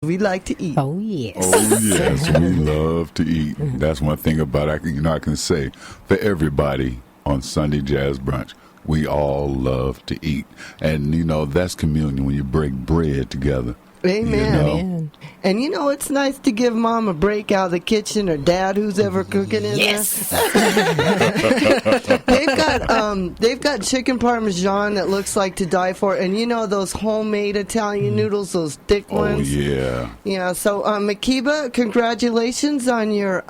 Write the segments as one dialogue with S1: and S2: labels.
S1: We like to eat.
S2: Oh, yes.
S3: Oh, yes, we love to eat. That's one thing about it. I can say for everybody on Sunday Jazz Brunch, we all love to eat. And, that's communion when you break bread together.
S1: Amen.
S2: Amen.
S1: And it's nice to give Mom a break out of the kitchen, or Dad, who's ever cooking in
S2: Yes.
S1: there. They've got chicken parmesan that looks like to die for, and those homemade Italian noodles, those thick ones.
S3: Oh, yeah.
S1: Yeah. So, Makiba, congratulations on your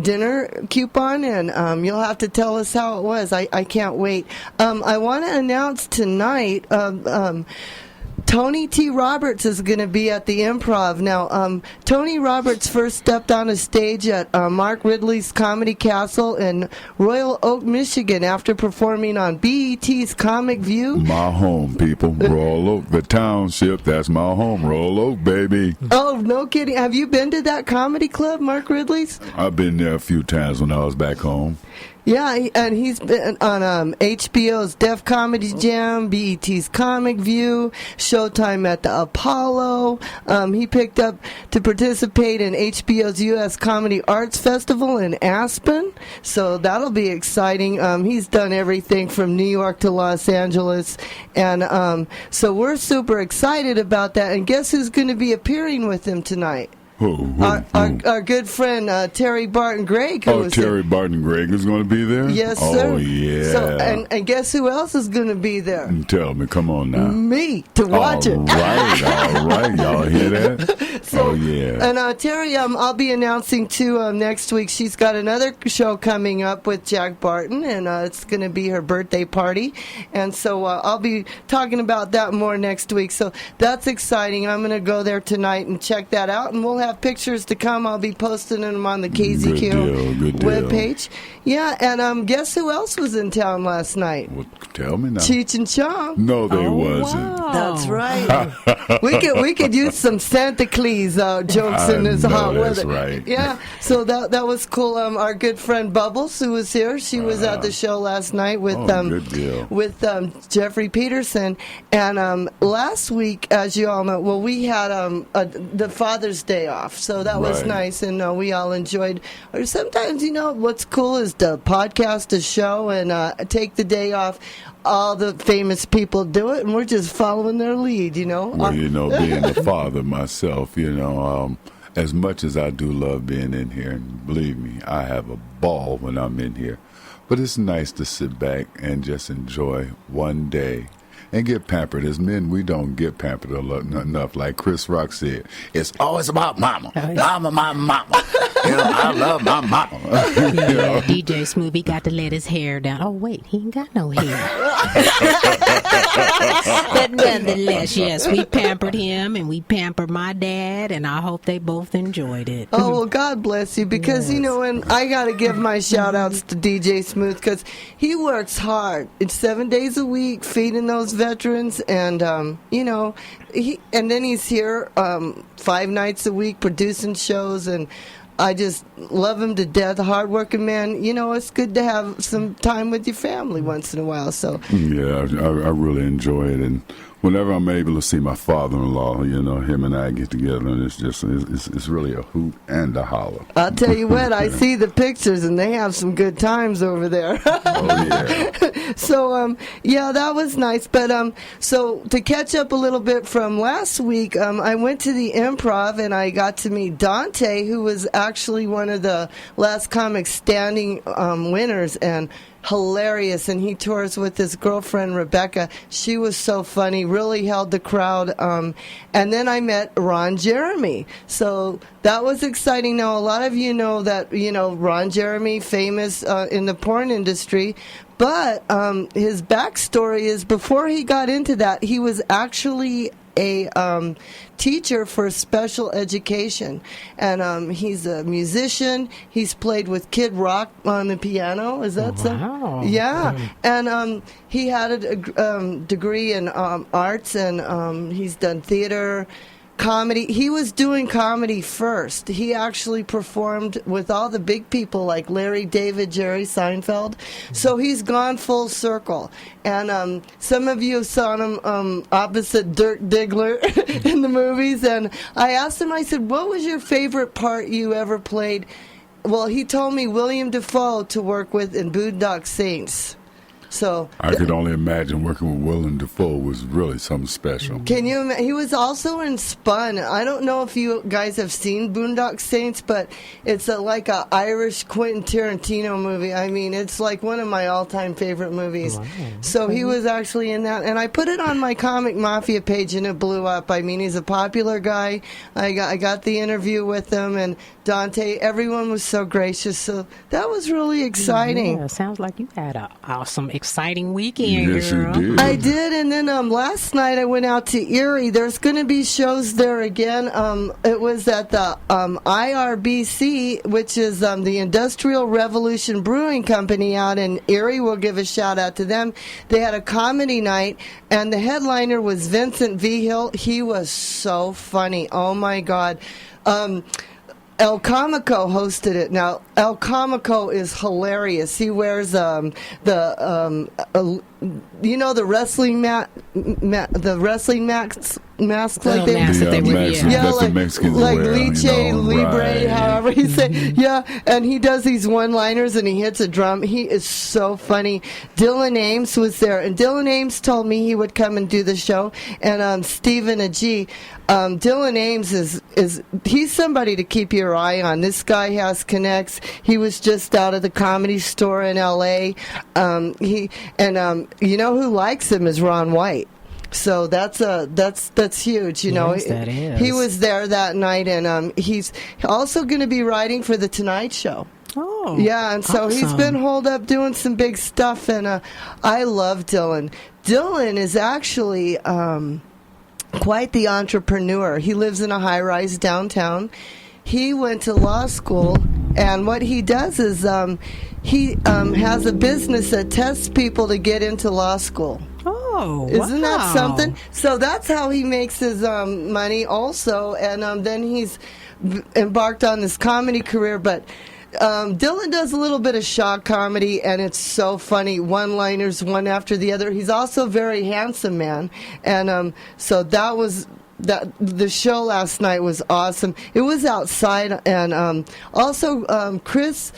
S1: dinner coupon, and you'll have to tell us how it was. I can't wait. I want to announce tonight. Tony T. Roberts is going to be at the Improv. Now, Tony Roberts first stepped on a stage at Mark Ridley's Comedy Castle in Royal Oak, Michigan, after performing on BET's Comic View.
S3: My home, people. Royal Oak, the township. That's my home. Royal Oak, baby.
S1: Oh, no kidding. Have you been to that comedy club, Mark Ridley's?
S3: I've been there a few times when I was back home.
S1: Yeah, and he's been on HBO's Def Comedy Jam, BET's Comic View, Showtime at the Apollo. He picked up to participate in HBO's U.S. Comedy Arts Festival in Aspen, so that'll be exciting. He's done everything from New York to Los Angeles, and so we're super excited about that. And guess who's going to be appearing with him tonight? Our good friend Terry Barton Gregg.
S3: Terry Barton Gregg is going to be there?
S1: Yes, sir.
S3: Oh, yeah.
S1: So, and guess who else is going to be there?
S3: Tell me, come on now.
S1: Me, to watch it.
S3: All right. Y'all hear that?
S1: So,
S3: oh, yeah.
S1: And Terry, I'll be announcing, too, next week. She's got another show coming up with Jack Barton, and it's going to be her birthday party. And so I'll be talking about that more next week. So that's exciting. I'm going to go there tonight and check that out, and we'll have pictures to come. I'll be posting them on the KZQ webpage. Yeah, and guess who else was in town last night?
S3: Well, tell me now.
S1: Cheech and Chong.
S3: No, they wasn't.
S2: Wow.
S1: That's right. we could use some Santa Claus jokes in this hot weather.
S3: That's right.
S1: Yeah, so that was cool. Our good friend Bubbles, who was here, she was at the show last night with
S3: good deal.
S1: with Jeffrey Peterson. And last week, as you all know, we had the Father's Day off, so that was
S3: Right.
S1: nice, and we all enjoyed. Or sometimes, what's cool is to podcast a show and take the day off. All the famous people do it, and we're just following their lead,
S3: Well, being a father myself, as much as I do love being in here, and believe me, I have a ball when I'm in here. But it's nice to sit back and just enjoy one day and get pampered. As men, we don't get pampered enough. Like Chris Rock said, it's always about mama. Mama, my mama. I love my mama.
S2: Yeah, DJ Smoothie got to let his hair down. Oh, wait, he ain't got no hair. But nonetheless, yes, we pampered him and we pampered my dad, and I hope they both enjoyed it.
S1: Oh, well, God bless you, because, and I got to give my shout-outs to DJ Smooth, because he works hard. It's 7 days a week, feeding those veterans, and, and then he's here 5 nights a week producing shows, and I just love him to death. Hard-working man. It's good to have some time with your family once in a while. So
S3: yeah, I really enjoy it, and whenever I'm able to see my father-in-law, him and I get together, and it's really a hoot and a holler.
S1: I'll tell you what, I see the pictures, and they have some good times over there.
S3: Oh yeah.
S1: So that was nice. But so to catch up a little bit from last week, I went to the Improv, and I got to meet Dante, who was actually one of the Last Comic Standing winners, and hilarious. And he tours with his girlfriend Rebecca. She was so funny, really held the crowd. And then I met Ron Jeremy, so that was exciting. Now, a lot of you know that Ron Jeremy, famous in the porn industry, but his backstory is, before he got into that, he was actually a teacher for special education, and he's a musician. He's played with Kid Rock on the piano. Is that so?
S2: Wow.
S1: Yeah, and he had a degree in arts, and he's done theater, comedy. He was doing comedy first. He actually performed with all the big people like Larry David, Jerry Seinfeld. So he's gone full circle. And some of you saw him opposite Dirk Diggler in the movies. And I asked him, I said, what was your favorite part you ever played? Well, he told me William Dafoe to work with in Boondock Saints. So
S3: I could only imagine working with Willem Dafoe was really something special.
S1: Can you? He was also in Spun. I don't know if you guys have seen Boondock Saints, but it's like a Irish Quentin Tarantino movie. I mean, it's like one of my all-time favorite movies. Wow. So he was actually in that, and I put it on my Comic Mafia page, and it blew up. I mean, he's a popular guy. I got the interview with him, and Dante. Everyone was so gracious. So that was really exciting.
S2: Yeah, sounds like you had an awesome, exciting weekend,
S3: yes,
S2: girl.
S3: You did.
S1: I did, and then last night I went out to Erie. There's going to be shows there again. It was at the IRBC, which is the Industrial Revolution Brewing Company out in Erie. We'll give a shout out to them. They had a comedy night, and the headliner was Vincent Vigil. He was so funny. Oh my God. El Comico hosted it. Now, El Comico is hilarious. He wears the wrestling the wrestling mask like they
S3: like Mexicans
S1: like
S3: wear,
S1: Liche, Libre,
S3: right.
S1: however you say. Yeah, and he does these one-liners and he hits a drum. He is so funny. Dylan Ames was there, and Dylan Ames told me he would come and do the show. And Stephen Agee, Dylan Ames he's somebody to keep your eye on. This guy has connects. He was just out of the Comedy Store in L.A. You know who likes him is Ron White. So that's huge, you know.
S2: Yes, that is.
S1: He was there that night, and he's also going to be writing for the Tonight Show.
S2: Oh,
S1: yeah, and so
S2: awesome.
S1: he's been holed up doing some big stuff, and I love Dylan. Dylan is actually quite the entrepreneur. He lives in a high-rise downtown. He went to law school, and what he does is he has a business that tests people to get into law school.
S2: Oh,
S1: isn't
S2: wow.
S1: that something? So that's how he makes his money also, and then he's embarked on this comedy career. But Dylan does a little bit of shock comedy, and it's so funny, one-liners one after the other. He's also a very handsome man, and so that was... the show last night was awesome. It was outside, and also Chris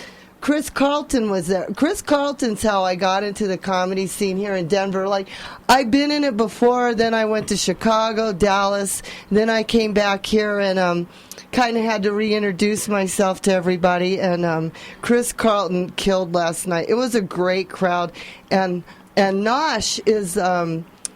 S1: Carlton was there. Chris Carlton's how I got into the comedy scene here in Denver. Like, I've been in it before, then I went to Chicago, Dallas, then I came back here and kind of had to reintroduce myself to everybody. And Chris Carlton killed last night. It was a great crowd. And Nosh is...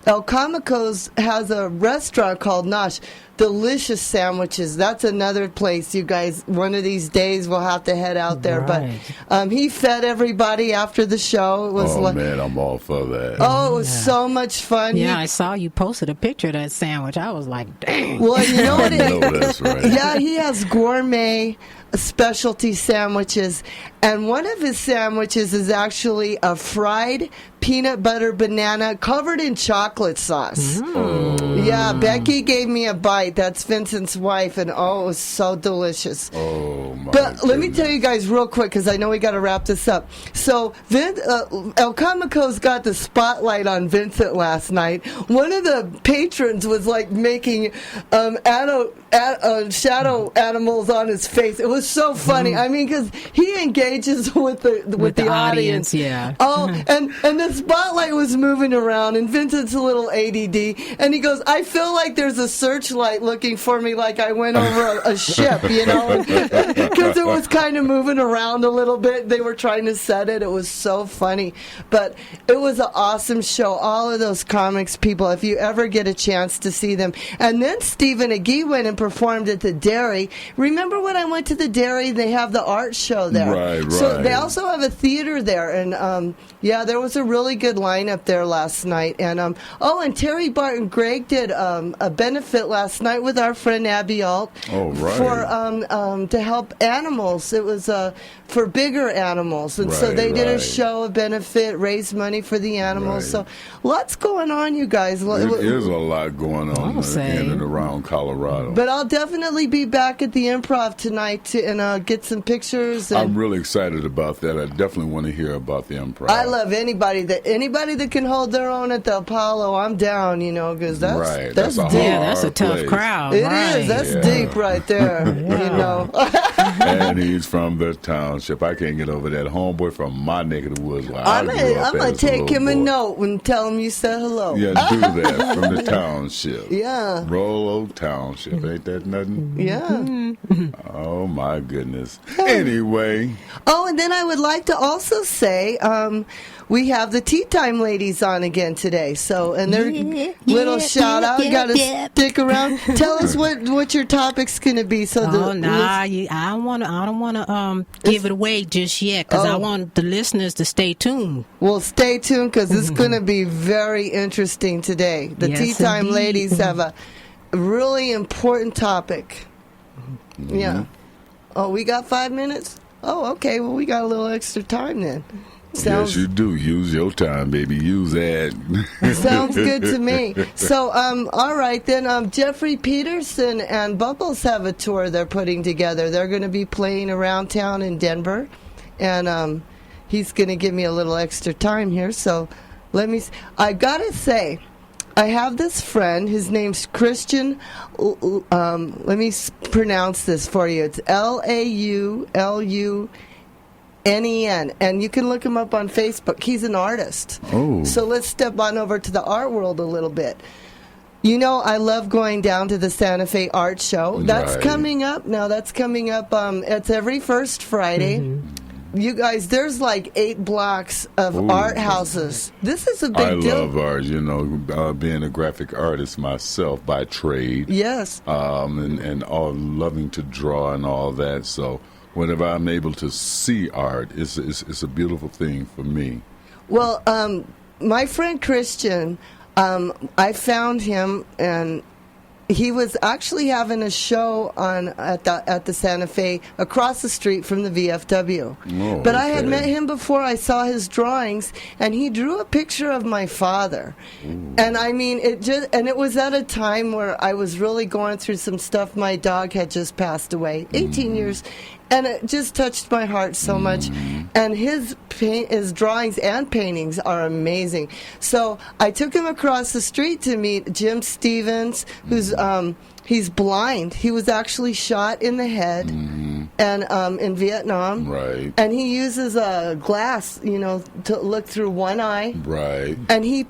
S1: El Comico's has a restaurant called Nosh. Delicious sandwiches. That's another place, you guys. One of these days we'll have to head out there.
S2: Right.
S1: But he fed everybody after the show. It was
S3: man, I'm all for that.
S1: Oh, it was so much fun.
S2: Yeah, I saw you posted a picture of that sandwich. I was like, dang.
S1: Well, you know what?
S3: That's right.
S1: Yeah, he has gourmet specialty sandwiches, and one of his sandwiches is actually a fried peanut butter banana covered in chocolate sauce. Yeah, Becky gave me a bite. That's Vincent's wife, and it was so delicious.
S3: Oh my!
S1: But let me tell you guys real quick, because I know we got to wrap this up. So El Comico's got the spotlight on Vincent last night. One of the patrons was like making shadow animals on his face. It was so funny. I mean, because he engages with the audience.
S2: Yeah.
S1: Oh, and the spotlight was moving around, and Vincent's a little ADD, and he goes, "I feel like there's a searchlight looking for me, like I went over a ship, you know," because it was kind of moving around a little bit. They were trying to set it. It was so funny, but it was an awesome show. All of those comics people, if you ever get a chance to see them. And then Stephen Agee went and performed at the Dairy. Remember when I went to the Dairy? They have the art show there.
S3: Right.
S1: So they also have a theater there, and Yeah, there was a really good lineup there last night. And and Terry Barton Gregg did a benefit last night with our friend Abby Alt.
S3: Oh, right.
S1: For to help animals. It was for bigger animals, and so they did a show, a benefit, raise money for the animals. So lots going on, you guys.
S3: It is a lot going on in and around Colorado.
S1: But I'll definitely be back at the Improv tonight and get some pictures. And
S3: I'm really excited about that. I definitely want to hear about the Improv.
S1: I love anybody that can hold their own at the Apollo. I'm down, because that's
S3: that's
S1: deep.
S2: That's a tough crowd.
S1: It is. That's deep right there.
S3: And he's from the township. I can't get over that. Homeboy from my neck of the woods.
S1: I'm gonna take him a note and tell him you said hello.
S3: Yeah, do that from the township.
S1: Yeah.
S3: Rollo Township. Ain't that nothing?
S1: Yeah.
S3: Oh my goodness. Anyway.
S1: Oh, and then I would like to also say we have the Tea Time ladies on again today. So, and their little shout out. You got to stick around. Tell us what your topic's going to be. So
S2: I don't want to give it away just yet because I want the listeners to stay tuned.
S1: Well, stay tuned because it's going to be very interesting today. The Tea Time ladies have a really important topic. Mm-hmm. Yeah. Oh, we got 5 minutes? Oh, okay. Well, we got a little extra time then.
S3: Yes, you do. Use your time, baby. Use that.
S1: Sounds good to me. So, all right, then Jeffrey Peterson and Bubbles have a tour they're putting together. They're going to be playing around town in Denver, and he's going to give me a little extra time here. So, I got to say, I have this friend. His name's Christian. Let me pronounce this for you. It's Laulnen, and you can look him up on Facebook. He's an artist.
S3: Oh.
S1: So let's step on over to the art world a little bit. I love going down to the Santa Fe Art Show. That's coming up. Now, that's coming up. It's every first Friday. Mm-hmm. You guys, there's like 8 blocks of art houses. This is a big deal.
S3: I love art, being a graphic artist myself by trade.
S1: Yes.
S3: And all loving to draw and all that. So whenever I'm able to see art, it's a beautiful thing for me.
S1: Well, my friend Christian, I found him, and he was actually having a show at the Santa Fe across the street from the VFW.
S3: Oh,
S1: but I had met him before. I saw his drawings, and he drew a picture of my father. Ooh. And I mean, it was at a time where I was really going through some stuff. My dog had just passed away, 18 years. And it just touched my heart so much. And his drawings and paintings are amazing. So I took him across the street to meet Jim Stevens, who's he's blind. He was actually shot in the head and in Vietnam.
S3: Right.
S1: And he uses a glass, to look through one eye.
S3: Right.
S1: And he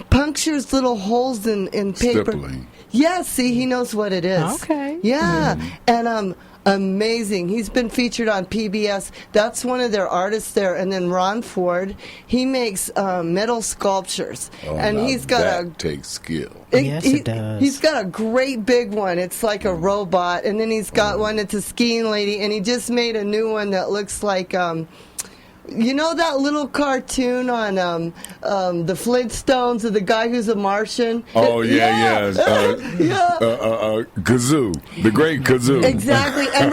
S1: punctures little holes in paper.
S3: Stippling.
S1: Yeah, see, he knows what it is.
S2: Okay.
S1: Yeah. And amazing. He's been featured on PBS. That's one of their artists there. And then Ron Ford, he makes metal sculptures. And he's got
S3: that takes skill.
S2: Yes, it does.
S1: He's got a great big one. It's like a robot. And then he's got one that's a skiing lady. And he just made a new one that looks like that little cartoon on the Flintstones of the guy who's a Martian?
S3: Oh, yeah. Kazoo, the great Kazoo.
S1: Exactly. And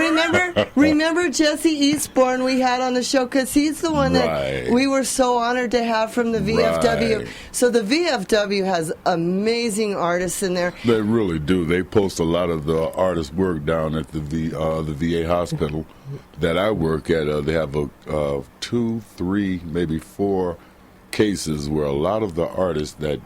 S1: remember Jesse Eastbourne we had on the show, because he's the one that we were so honored to have from the VFW.
S3: Right.
S1: So the VFW has amazing artists in there.
S3: They really do. They post a lot of the artists' work down at the VA hospital that I work at. They have 2, 3, maybe 4 cases where a lot of the artists that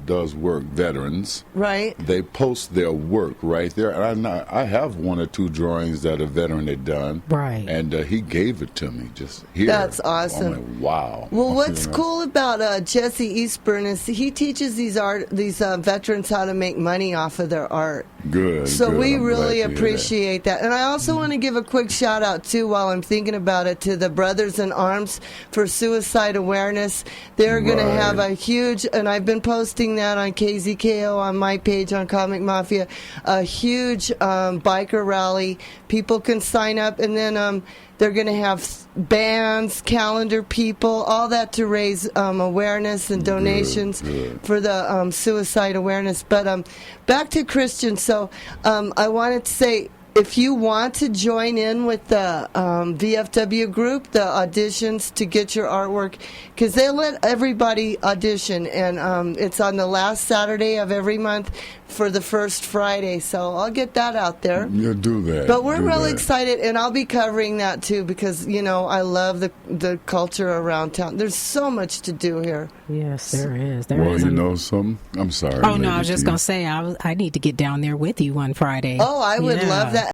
S3: does work, veterans,
S1: right? They
S3: post their work right there. And I have 1 or 2 drawings that a veteran had done,
S2: right?
S3: And he gave it to me just here.
S1: That's awesome.
S3: I'm like, wow.
S1: Well, what's cool about Jesse Eastburn is he teaches these veterans how to make money off of their art.
S3: Good.
S1: So we
S3: I'm
S1: really appreciate that. And I also want to give a quick shout out too, while I'm thinking about it, to the Brothers in Arms for Suicide Awareness. They're going to
S3: Right.
S1: have a huge, and I've been posting that on KZKO, on my page on Comic Mafia, a huge biker rally. People can sign up, and then they're going to have bands, calendar people, all that to raise awareness and donations for the suicide awareness. But back to Christian. So I wanted to say, if you want to join in with the VFW group, the auditions to get your artwork, because they let everybody audition, and it's on the last Saturday of every month for the first Friday. So I'll get that out there.
S3: You'll do that.
S1: But we're
S3: do
S1: really
S3: that.
S1: excited, and I'll be covering that too, because I love the culture around town. There's so much to do here.
S2: Yes, there is.
S3: Well, you know something? I'm sorry.
S2: Oh no, I
S3: Lady
S2: was just
S3: T.
S2: gonna say I need to get down there with you one Friday.
S1: Oh, I would
S2: Yeah.
S1: love that.